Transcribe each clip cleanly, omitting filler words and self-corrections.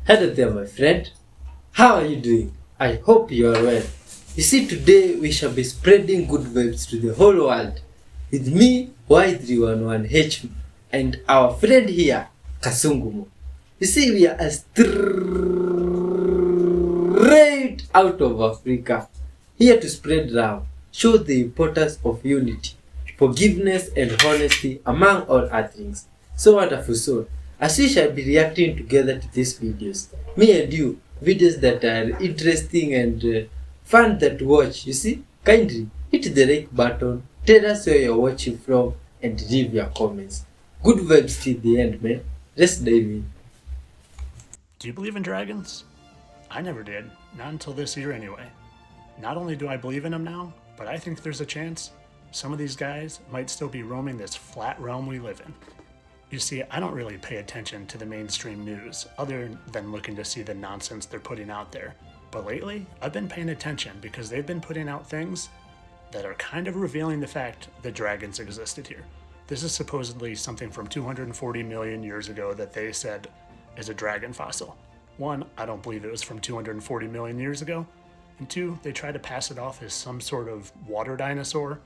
Hello there, my friend. How are you doing? I hope you are well. You see, today we shall be spreading good vibes to the whole world with me, Y311H, and our friend here, Kasungumo. You see, we are straight out of Africa, here to spread love, show the importance of unity, forgiveness, and honesty among all other things. So wonderful soul. As we shall be reacting together to these videos, me and you, videos that are interesting and fun that to watch, you see, kindly hit the like button, tell us where you're watching from, and leave your comments. Good vibes till the end, man. Let's dive in. Do you believe in dragons? I never did, not until this year anyway. Not only do I believe in them now, but I think there's a chance some of these guys might still be roaming this flat realm we live in. You see, I don't really pay attention to the mainstream news other than looking to see the nonsense they're putting out there. But lately, I've been paying attention because they've been putting out things that are kind of revealing the fact that dragons existed here. This is supposedly something from 240 million years ago that they said is a dragon fossil. One, I don't believe it was from 240 million years ago. And two, they try to pass it off as some sort of water dinosaur.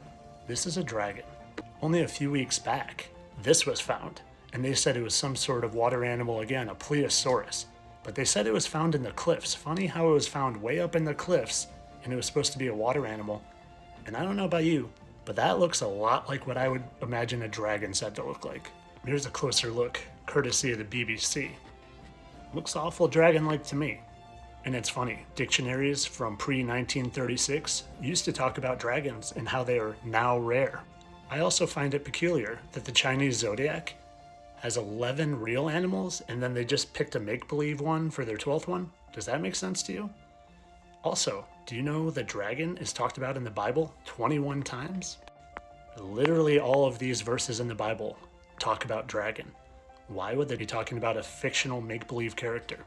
This is a dragon. Only a few weeks back, this was found. And they said it was some sort of water animal again, a plesiosaurus. But they said it was found in the cliffs. Funny how it was found way up in the cliffs, and it was supposed to be a water animal. And I don't know about you, but that looks a lot like what I would imagine a dragon said to look like. Here's a closer look, courtesy of the BBC. Looks awful dragon-like to me. And it's funny, dictionaries from pre-1936 used to talk about dragons and how they are now rare. I also find it peculiar that the Chinese zodiac has 11 real animals, and then they just picked a make-believe one for their 12th one? Does that make sense to you? Also, do you know the dragon is talked about in the Bible 21 times? Literally all of these verses in the Bible talk about dragon. Why would they be talking about a fictional make-believe character?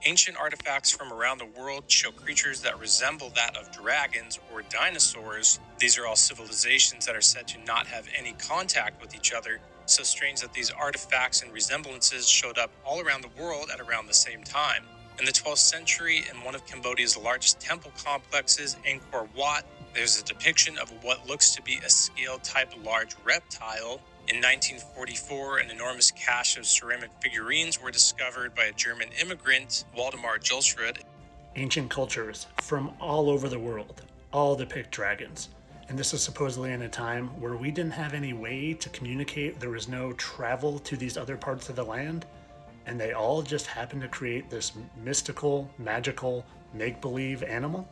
Ancient artifacts from around the world show creatures that resemble that of dragons or dinosaurs. These are all civilizations that are said to not have any contact with each other. So strange that these artifacts and resemblances showed up all around the world at around the same time. In the 12th century, in one of Cambodia's largest temple complexes, Angkor Wat, there's a depiction of what looks to be a scale-type large reptile. In 1944, an enormous cache of ceramic figurines were discovered by a German immigrant, Waldemar Julsrud. Ancient cultures from all over the world all depict dragons. And this is supposedly in a time where we didn't have any way to communicate. There was no travel to these other parts of the land. And they all just happened to create this mystical, magical, make-believe animal.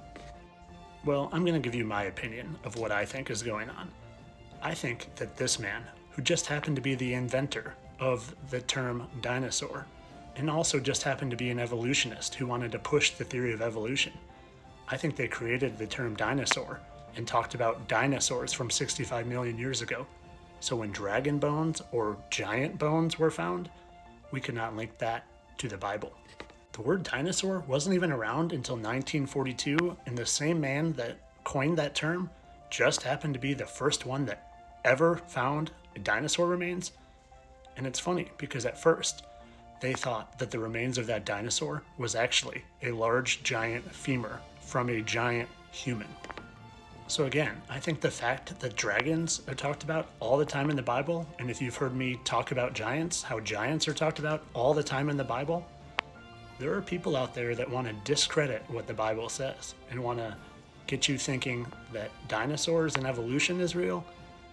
Well, I'm going to give you my opinion of what I think is going on. I think that this man, who just happened to be the inventor of the term dinosaur, and also just happened to be an evolutionist who wanted to push the theory of evolution, I think they created the term dinosaur and talked about dinosaurs from 65 million years ago. So when dragon bones or giant bones were found, we could not link that to the Bible. The word dinosaur wasn't even around until 1942, and the same man that coined that term just happened to be the first one that ever found dinosaur remains. And it's funny because at first they thought that the remains of that dinosaur was actually a large giant femur from a giant human. So again, I think the fact that dragons are talked about all the time in the Bible, and if you've heard me talk about giants, how giants are talked about all the time in the Bible, there are people out there that want to discredit what the Bible says and want to get you thinking that dinosaurs and evolution is real,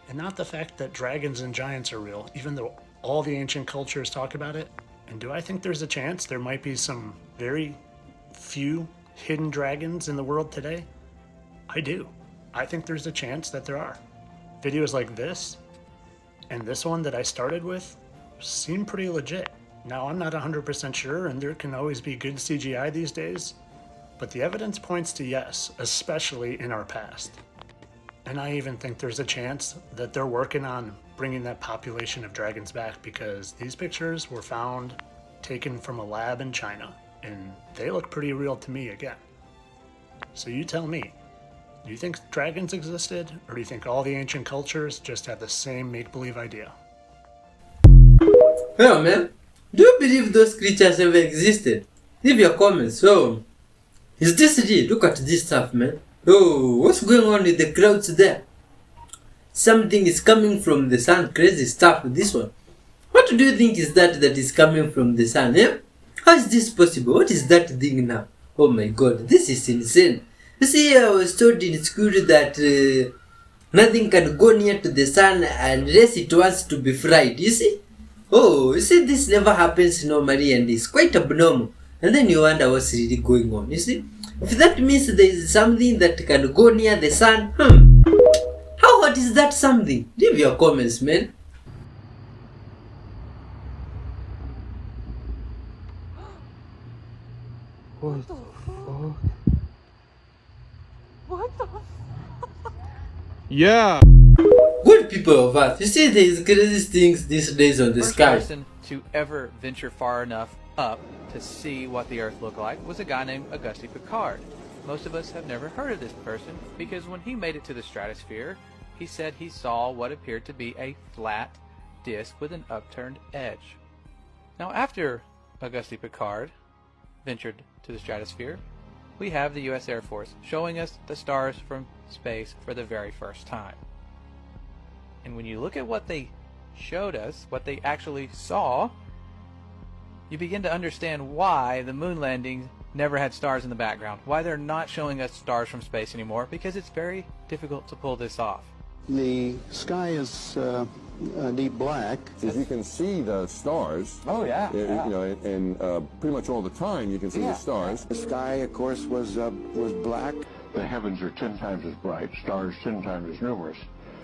and not the fact that dragons and giants are real, even though all the ancient cultures talk about it. And do I think there's a chance there might be some very few hidden dragons in the world today? I do. I think there's a chance that there are. Videos like this and this one that I started with seem pretty legit. Now, I'm not 100% sure, and there can always be good CGI these days, but the evidence points to yes, especially in our past. And I even think there's a chance that they're working on bringing that population of dragons back, because these pictures were found taken from a lab in China, and they look pretty real to me again. So you tell me, do you think dragons existed, or do you think all the ancient cultures just had the same make-believe idea? Well, man, do you believe those creatures ever existed? Leave your comments. So, is this real? Look at this stuff, man. Oh, what's going on with the clouds there? Something is coming from the sun. Crazy stuff, this one. What do you think is that is coming from the sun, eh? How is this possible? What is that thing now? Oh my god, this is insane. You see, I was told in school that nothing can go near to the sun unless it wants to be fried, you see? Oh, you see, this never happens normally and it's quite abnormal. And then you wonder what's really going on, you see? If that means there is something that can go near the sun, how hot is that something? Leave your comments, man. What the fuck? What the fuck? Yeah. Good people of Earth, you see these crazy things these days on the sky. First person to ever venture far enough up to see what the Earth looked like was a guy named Auguste Piccard. Most of us have never heard of this person because when he made it to the stratosphere, he said he saw what appeared to be a flat disk with an upturned edge. Now after Auguste Piccard ventured to the stratosphere, we have the US Air Force showing us the stars from space for the very first time. And when you look at what they showed us, what they actually saw, you begin to understand why the moon landings never had stars in the background, why they're not showing us stars from space anymore, because it's very difficult to pull this off. The sky is deep black. If you can see the stars, Oh, yeah. you know, and pretty much all the time you can see the stars. The sky, of course, was black. The heavens are 10 times as bright, stars 10 times as numerous.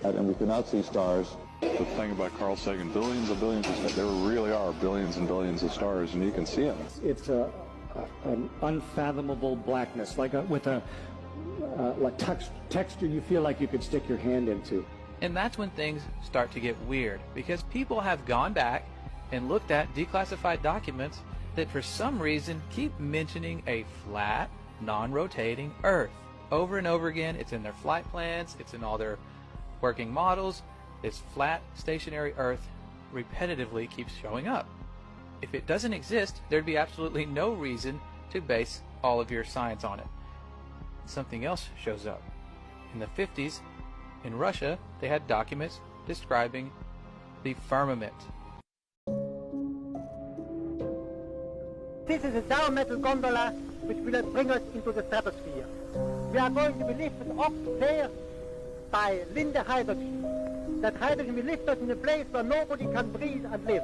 And we could not see stars. The thing about Carl Sagan, billions of billions, there really are billions and billions of stars, and you can see them. It's an unfathomable blackness, like texture you feel like you could stick your hand into. And that's when things start to get weird, because people have gone back and looked at declassified documents that for some reason keep mentioning a flat, non-rotating Earth. Over and over again, it's in their flight plans, it's in all their working models. This flat, stationary Earth repetitively keeps showing up. If it doesn't exist, there'd be absolutely no reason to base all of your science on it. Something else shows up. In the 50s, in Russia, they had documents describing the firmament. This is a down metal gondola which will bring us into the stratosphere. We are going to be lifted up there by Linde hydrogen. That hydrogen will lift us in a place where nobody can breathe and live.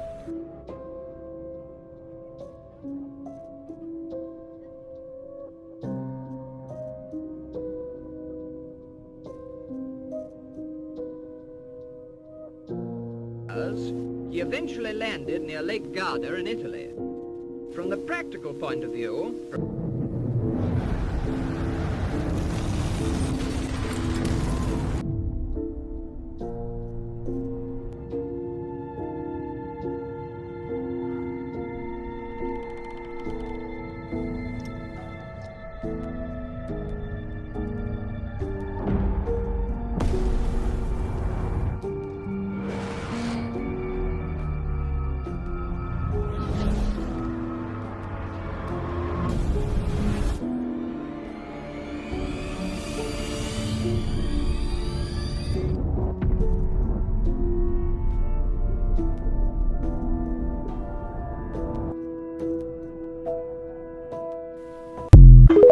He eventually landed near Lake Garda in Italy. From the practical point of view,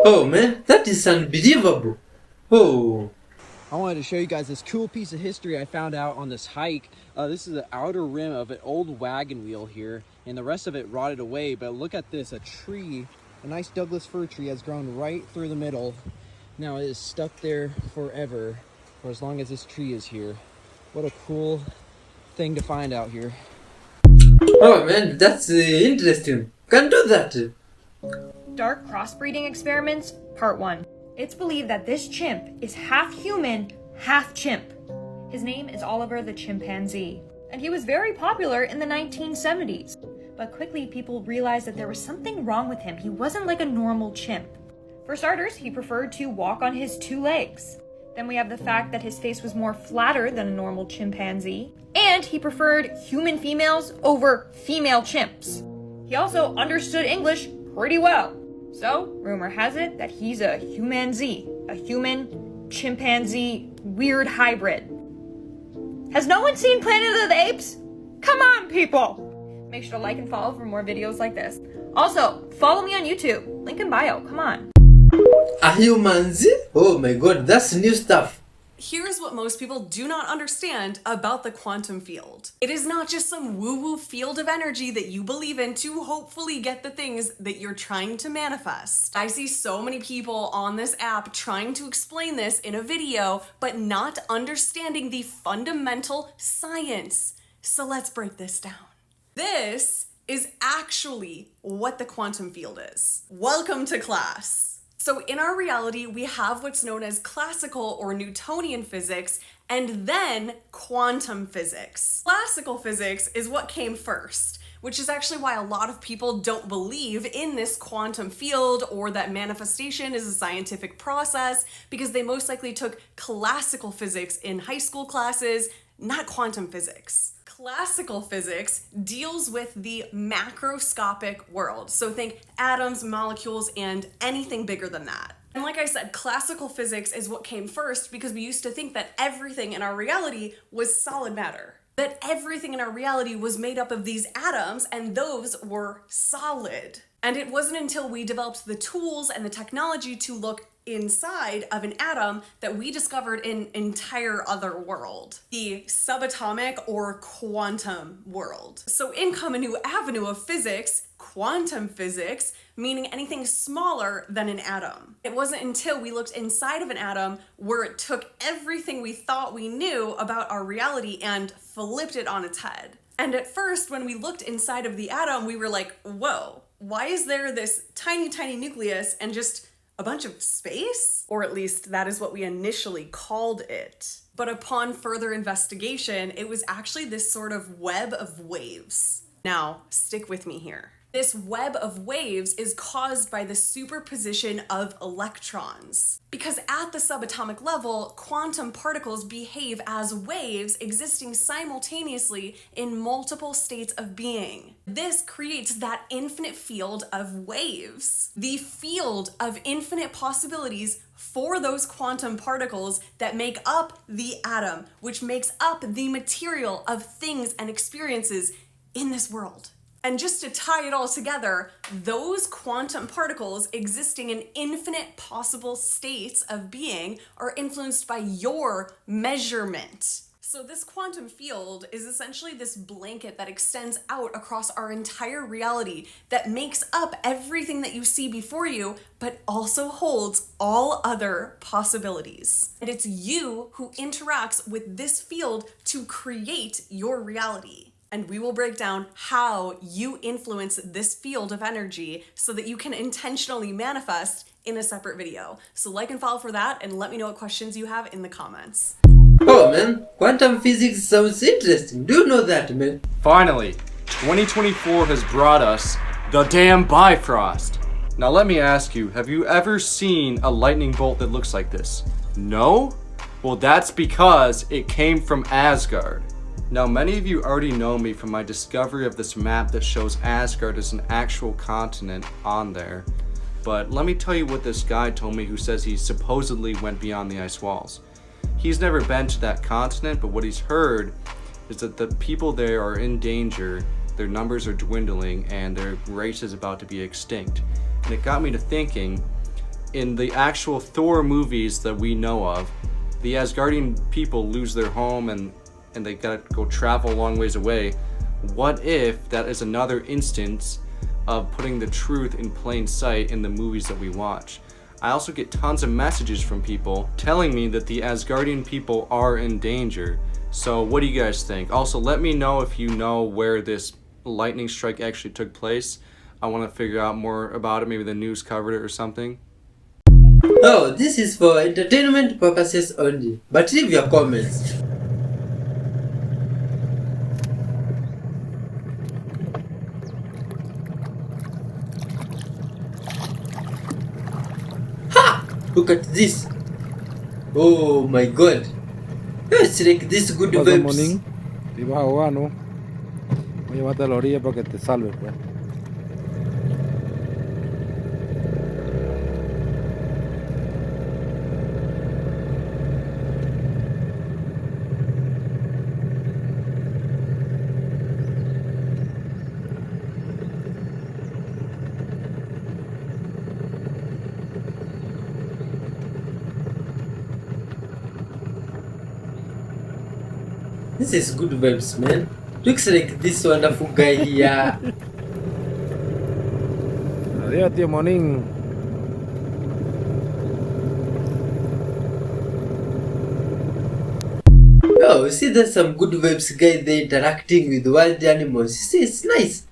Oh man, that is unbelievable. Oh. I wanted to show you guys this cool piece of history I found out on this hike. This is the outer rim of an old wagon wheel here, and the rest of it rotted away. But look at this, a tree, a nice Douglas fir tree has grown right through the middle. Now it is stuck there forever, for as long as this tree is here. What a cool thing to find out here. Oh man, that's interesting. Can do that. Dark crossbreeding experiments, part 1. It's believed that this chimp is half human, half chimp. His name is Oliver the chimpanzee, and he was very popular in the 1970s. But quickly people realized that there was something wrong with him. He wasn't like a normal chimp. For starters, he preferred to walk on his 2 legs. Then we have the fact that his face was more flatter than a normal chimpanzee, and he preferred human females over female chimps. He also understood English pretty well. So, rumor has it that he's a humanzee, a human chimpanzee weird hybrid. Has no one seen Planet of the Apes? Come on, people! Make sure to like and follow for more videos like this. Also, follow me on YouTube. Link in bio. Come on. A humanzee? Oh my god, that's new stuff. Here's what most people do not understand about the quantum field. It is not just some woo-woo field of energy that you believe in to hopefully get the things that you're trying to manifest. I see so many people on this app trying to explain this in a video, but not understanding the fundamental science. So let's break this down. This is actually what the quantum field is. Welcome to class. So in our reality, we have what's known as classical or Newtonian physics, and then quantum physics. Classical physics is what came first, which is actually why a lot of people don't believe in this quantum field or that manifestation is a scientific process, because they most likely took classical physics in high school classes, not quantum physics. Classical physics deals with the macroscopic world. So think atoms, molecules, and anything bigger than that. And like I said, classical physics is what came first because we used to think that everything in our reality was solid matter. That everything in our reality was made up of these atoms and those were solid. And it wasn't until we developed the tools and the technology to look inside of an atom that we discovered an entire other world, the subatomic or quantum world. So in come a new avenue of physics, quantum physics, meaning anything smaller than an atom. It wasn't until we looked inside of an atom where it took everything we thought we knew about our reality and flipped it on its head. And at first, when we looked inside of the atom, we were like, whoa, why is there this tiny, tiny nucleus and just a bunch of space? Or at least that is what we initially called it. But upon further investigation, it was actually this sort of web of waves. Now, stick with me here. This web of waves is caused by the superposition of electrons. Because at the subatomic level, quantum particles behave as waves existing simultaneously in multiple states of being. This creates that infinite field of waves. The field of infinite possibilities for those quantum particles that make up the atom, which makes up the material of things and experiences in this world. And just to tie it all together, those quantum particles existing in infinite possible states of being are influenced by your measurement. So this quantum field is essentially this blanket that extends out across our entire reality that makes up everything that you see before you, but also holds all other possibilities. And it's you who interacts with this field to create your reality. And we will break down how you influence this field of energy so that you can intentionally manifest in a separate video. So like and follow for that, and let me know what questions you have in the comments. Oh man, quantum physics sounds interesting. Do you know that, man? Finally, 2024 has brought us the damn Bifrost. Now let me ask you, have you ever seen a lightning bolt that looks like this? No? Well, that's because it came from Asgard. Now, many of you already know me from my discovery of this map that shows Asgard as an actual continent on there. But let me tell you what this guy told me who says he supposedly went beyond the ice walls. He's never been to that continent, but what he's heard is that the people there are in danger, their numbers are dwindling, and their race is about to be extinct. And it got me to thinking, in the actual Thor movies that we know of, the Asgardian people lose their home and they gotta go travel a long ways away. What if that is another instance of putting the truth in plain sight in the movies that we watch? I also get tons of messages from people telling me that the Asgardian people are in danger. So what do you guys think? Also, let me know if you know where this lightning strike actually took place. I want to figure out more about it. Maybe the news covered it or something. Oh, this is for entertainment purposes only. But leave your comments. Look at this. Oh my god. It's like this good vibes. Si vas a ahogar, ¿no? Voy a llevarte a la orilla para que te salves, pues. This is good vibes, man. Looks like this wonderful guy here. Adiós, tío Monín. Oh, you see there's some good vibes guy there interacting with wild animals. You see, it's nice.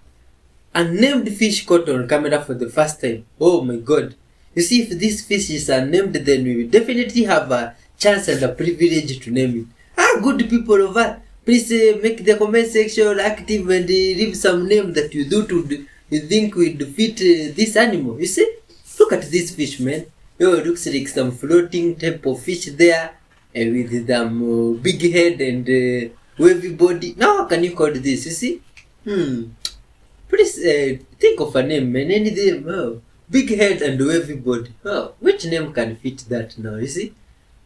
Unnamed fish caught on camera for the first time. Oh my god. You see, if this fish is unnamed, then we will definitely have a chance and a privilege to name it. Good people over, please make the comment section active and leave some name that you think would fit this animal. You see? Look at this fish, man. Oh, it looks like some floating type of fish there. With them big head and wavy body. Now how can you call this? You see? Please think of a name, man. Any name. Oh, big head and wavy body. Oh, which name can fit that now? You see?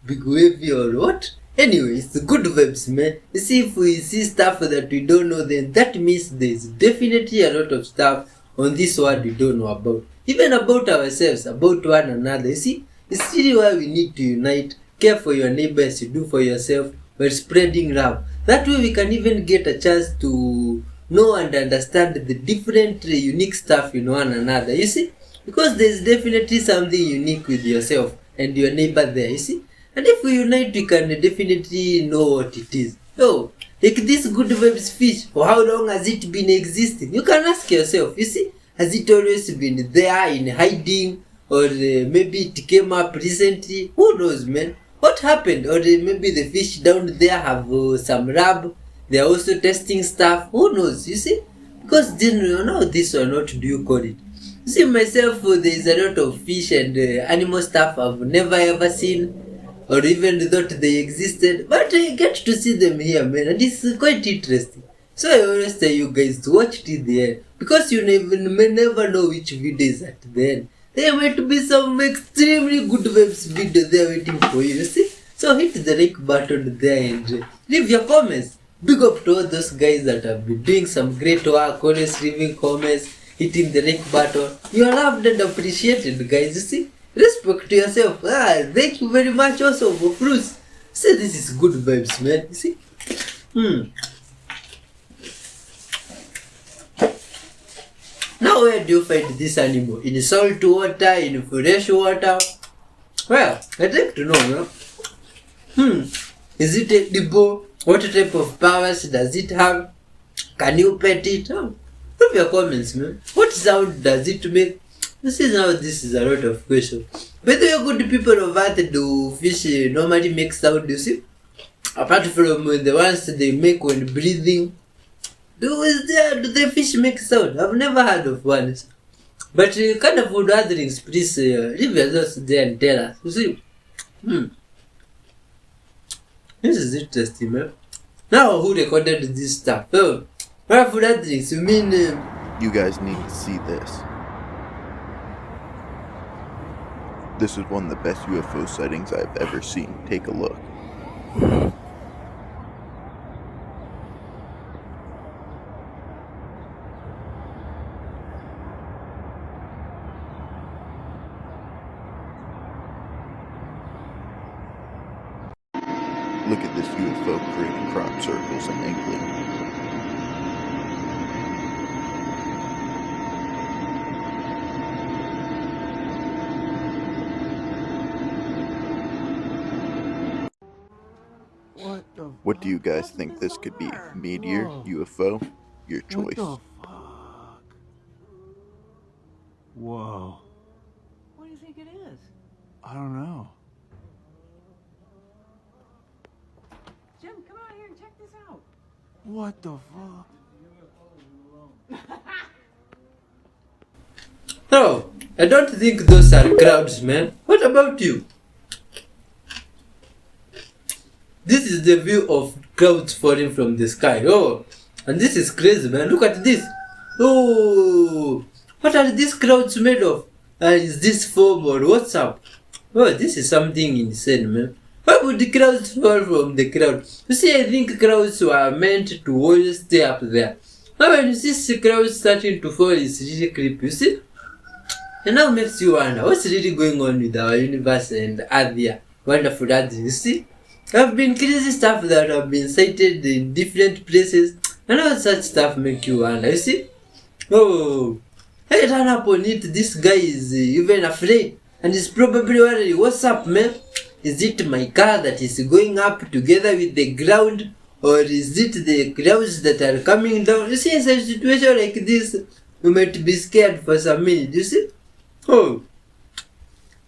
Big wavy or what? Anyway, it's good vibes, man. You see, if we see stuff that we don't know, then that means there's definitely a lot of stuff on this world we don't know about. Even about ourselves, about one another. You see? It's really why we need to unite. Care for your neighbors, you do for yourself, while spreading love. That way we can even get a chance to know and understand the different unique stuff in one another. You see? Because there's definitely something unique with yourself and your neighbor there. You see? And if we unite, we can definitely know what it is. Oh, like this good vibes fish, for how long has it been existing? You can ask yourself, you see? Has it always been there in hiding? Or maybe it came up recently? Who knows, man? What happened? Or maybe the fish down there have some lab. They are also testing stuff. Who knows, you see? Because then you know this or not do you call it? You see, myself, there is a lot of fish and animal stuff I've never ever seen. Or even thought they existed, but I get to see them here, man, and it's quite interesting. So I always tell you guys to watch till the end, because you may never know which video is at the end. There might be some extremely good vibes video there waiting for you, see? So hit the like button there and leave your comments. Big up to all those guys that have been doing some great work, always leaving comments, hitting the like button. You are loved and appreciated, guys, you see? Respect to yourself. Thank you very much also for fruits. See, this is good vibes, man. You see? Now where do you find this animal? In salt water, in fresh water? Well, I'd like to know, man. Is it edible? What type of powers does it have? Can you pet it? Leave your comments, man. What sound does it make? You see now this is a lot of questions. But the good people of Earth do fish normally make sound, you see? Apart from the ones they make when breathing. Do the fish make sound? I've never heard of one. But kind of wood otherings, please leave your thoughts there and tell us. You see? This is interesting, man. Now who recorded this stuff? Oh, what food otherings? You mean... You guys need to see this. This is one of the best UFO sightings I've ever seen. Take a look. Look at this UFO creating crop circles in England. What do you guys think this could be? Meteor? UFO? Your choice. What the fuck? Whoa. What do you think it is? I don't know. Jim, come out here and check this out. What the fuck? No, I don't think those are clouds, man. What about you? This is the view of clouds falling from the sky. Oh, and this is crazy, man. Look at this. Oh, what are these clouds made of? Is this foam or what's up? Oh, this is something insane, man. Why would the clouds fall from the cloud? You see, I think clouds were meant to always stay up there. Now when you see clouds starting to fall, it's really creepy, you see? And now makes you wonder, what's really going on with our universe and Earth here? Wonderful Earth, you see? There have been crazy stuff that have been cited in different places, and all such stuff make you wonder, you see? Oh, I ran up on it, this guy is even afraid, and he's probably wondering, what's up, man? Is it my car that is going up together with the ground, or is it the clouds that are coming down? You see, in such a situation like this, you might be scared for some minutes, you see? Oh,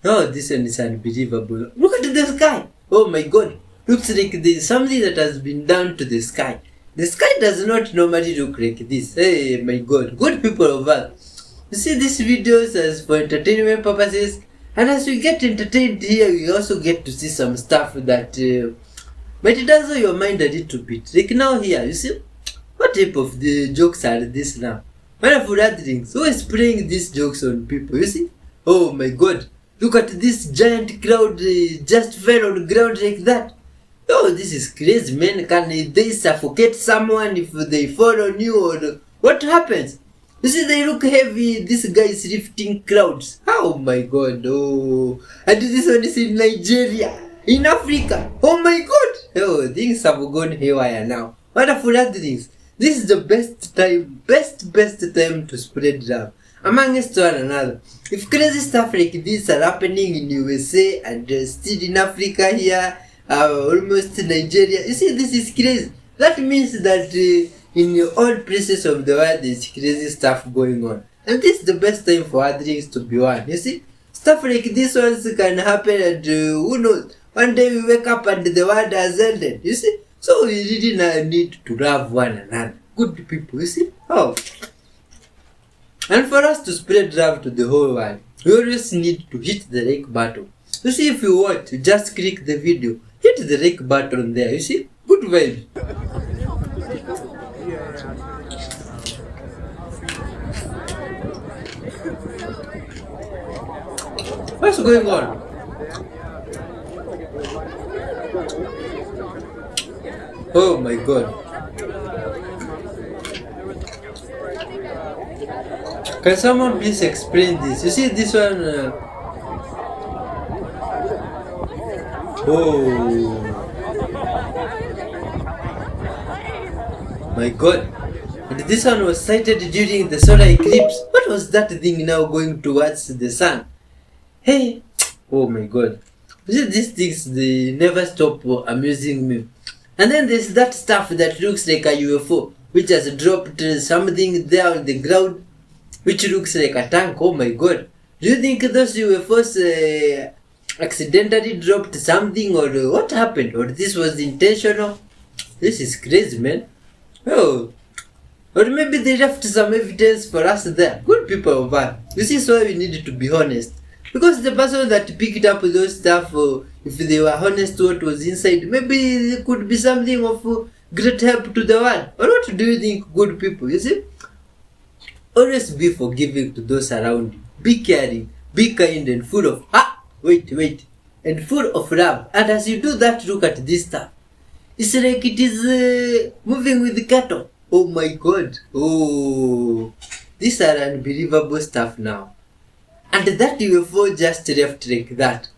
this one is unbelievable. Look at the sky. Oh my god. Looks like there's something that has been done to the sky. The sky does not normally look like this. Hey, my god. Good people of Earth. You see, these videos as for entertainment purposes. And as we get entertained here, we also get to see some stuff that might dazzle your mind a little bit. Like now here, you see? What type of the jokes are this now? Wonderful things. Who is playing these jokes on people, you see? Oh my god. Look at this giant cloud just fell on the ground like that. Oh, this is crazy, man. Can they suffocate someone if they fall on you, or what happens? You see, they look heavy. This guy is lifting clouds. Oh my god. Oh, and this one is in Nigeria, in Africa. Oh my god. Oh, things have gone haywire now. Wonderful things. This is the best time to spread love amongst one another. If crazy stuff like this are happening in USA and still in Africa here, almost Nigeria, you see, this is crazy. That means that in all places of the world there's crazy stuff going on. And this is the best time for things to be one. You see, stuff like this ones can happen, and who knows, one day we wake up and the world has ended. You see, so we really need to love one another. Good people, you see. Oh. And for us to spread love to the whole world, we always need to hit the like button. You see, if you want, you just click the video, hit the like button there, you see? Good vibe. What's going on? Oh my god. Can someone please explain this? You see this one? Oh my god. And this one was sighted during the solar eclipse. What was that thing now going towards the sun? Hey, oh my god. You see, these things, they never stop amusing me. And then there's that stuff that looks like a UFO, which has dropped something there on the ground, which looks like a tank. Oh my god. Do you think those UFOs accidentally dropped something, or what happened? Or this was intentional? This is crazy, man. Oh. Or maybe they left some evidence for us there. Good people over. You see, so we need to be honest. Because the person that picked up those stuff, if they were honest what was inside, maybe there could be something of great help to the world. Or what do you think, good people? You see? Always be forgiving to those around you. Be caring, be kind, and full of and full of love. And as you do that, look at this stuff. It's like it is moving with cattle. Oh my god. Oh, these are unbelievable stuff now. And that UFO just left like that.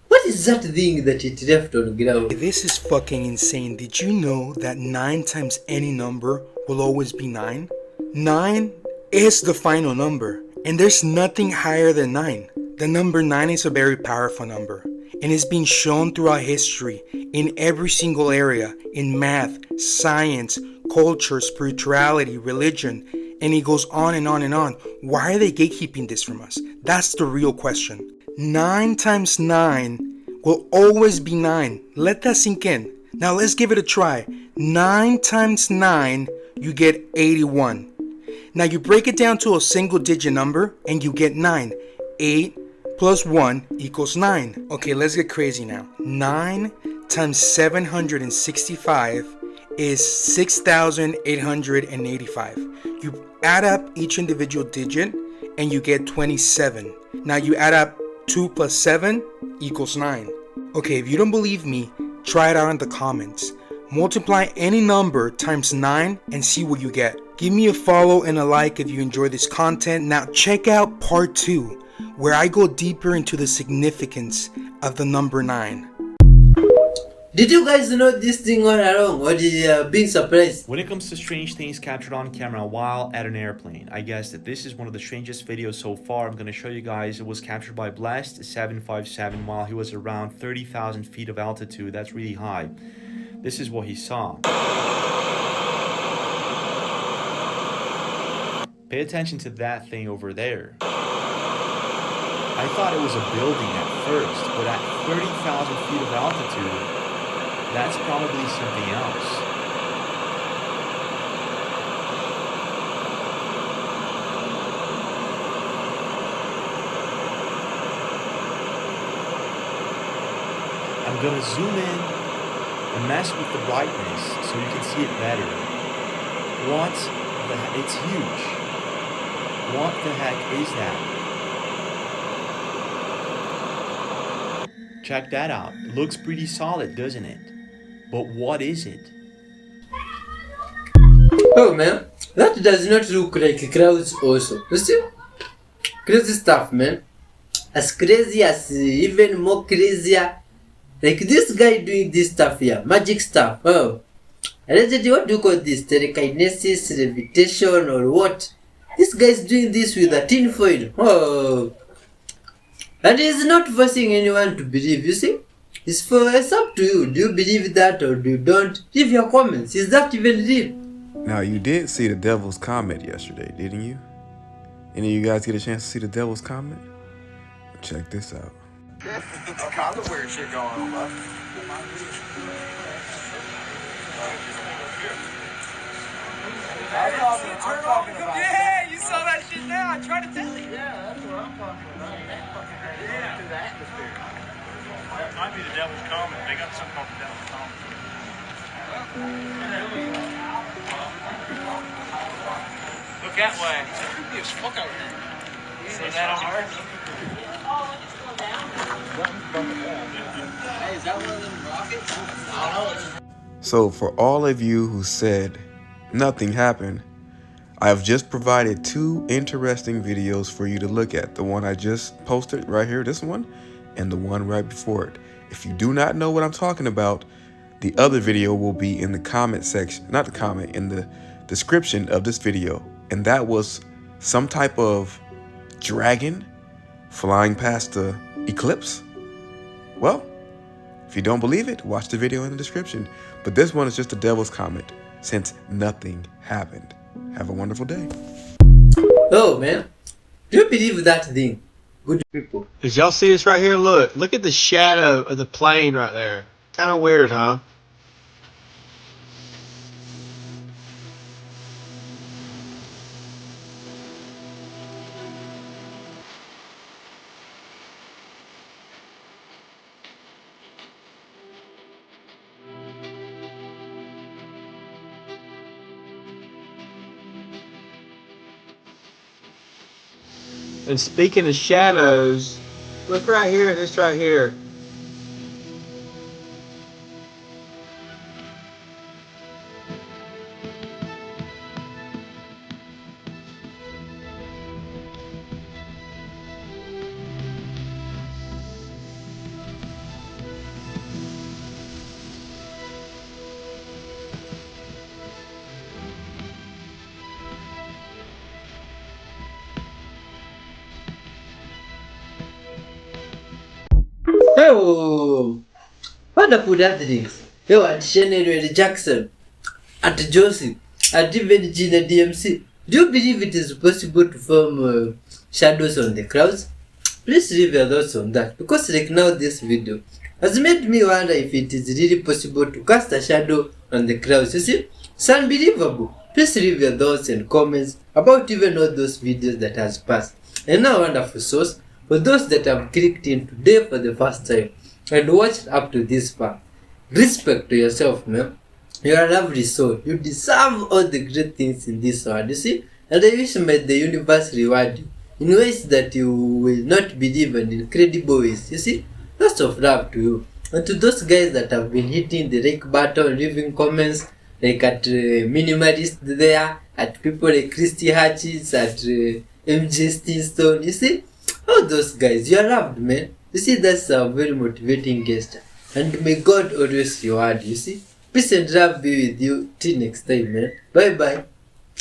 What is that thing that it left on the ground? This is fucking insane. Did you know that 9 times any number will always be 9? 9 is the final number, and there's nothing higher than 9. The number 9 is a very powerful number, and it's been shown throughout history in every single area, in math, science, culture, spirituality, religion, and it goes on and on and on. Why are they gatekeeping this from us? That's the real question. 9 times 9 will always be 9. Let that sink in. Now let's give it a try. 9 times 9, you get 81. Now you break it down to a single digit number and you get 9. 8 plus 1 equals 9. Okay, let's get crazy now. 9 times 765 is 6,885. You add up each individual digit and you get 27. Now you add up 2 plus 7 equals 9. Okay, if you don't believe me, try it out in the comments. Multiply any number times 9 and see what you get. Give me a follow and a like if you enjoy this content. Now check out part 2, where I go deeper into the significance of the number 9. Did you guys know this thing all along, or did you being surprised? When it comes to strange things captured on camera while at an airplane, I guess that this is one of the strangest videos so far. I'm going to show you guys. It was captured by Blast757 while he was around 30,000 feet of altitude. That's really high. This is what he saw. Pay attention to that thing over there. I thought it was a building at first, but at 30,000 feet of altitude, that's probably something else. I'm gonna zoom in and mess with the brightness so you can see it better. What the heck? It's huge. What the heck is that? Check that out. It looks pretty solid, doesn't it? But what is it? Oh man, that does not look like clouds also. You see? Crazy stuff, man. As crazy as even more crazier. Like this guy doing this stuff here. Magic stuff. Oh. Allegedly, what do you call this? Telekinesis, levitation, or what? This guy's doing this with a tin foil. Oh. And he's not forcing anyone to believe, you see? It's up to you. Do you believe that or do you don't? Leave your comments. Is that even real? Now, you did see the Devil's Comet yesterday, didn't you? Any of you guys get a chance to see the Devil's Comet? Check this out. All kinds of weird shit going on, bud. Yeah, you saw that shit now. I tried to tell you. Yeah, that's what I'm talking about. Yeah. To the atmosphere. That might be the Devil's Comet. They got something called the Devil's Comet. Look that way. It's creepy as fuck out here. See that on Earth? Hey, is that one of them rockets? I don't know. So for all of you who said nothing happened, I have just provided two interesting videos for you to look at. The one I just posted right here, this one, and the one right before it. If you do not know what I'm talking about, the other video will be in the comment section, not the comment, in the description of this video. And that was some type of dragon flying past the eclipse. Well, if you don't believe it, watch the video in the description. But this one is just the Devil's Comet, since nothing happened. Have a wonderful day. Oh man, do you believe that thing? Good people. Did y'all see this right here? Look at the shadow of the plane right there. Kind of weird, huh? And speaking of shadows, look right here, this right here. Oh, wonderful happenings. Yo, at Shenel Jackson, at Josie, at even Gina DMC. Do you believe it is possible to form shadows on the clouds? Please leave your thoughts on that, because like now this video has made me wonder if it is really possible to cast a shadow on the clouds. You see, it's unbelievable. Please leave your thoughts and comments about even all those videos that has passed. And now, wonderful source, for those that have clicked in today for the first time and watched up to this far, respect to yourself, man. You are a lovely soul. You deserve all the great things in this world, you see? And I wish may the universe reward you in ways that you will not believe, and incredible ways, you see? Lots of love to you. And to those guys that have been hitting the like button, leaving comments, like at Minimalist there, at people like Christy Hatches, at MJ Steinstone, you see? All those guys, you are loved, man. You see, that's a very motivating gesture. And may God always reward you, see? Peace and love be with you. Till next time, man. Bye bye.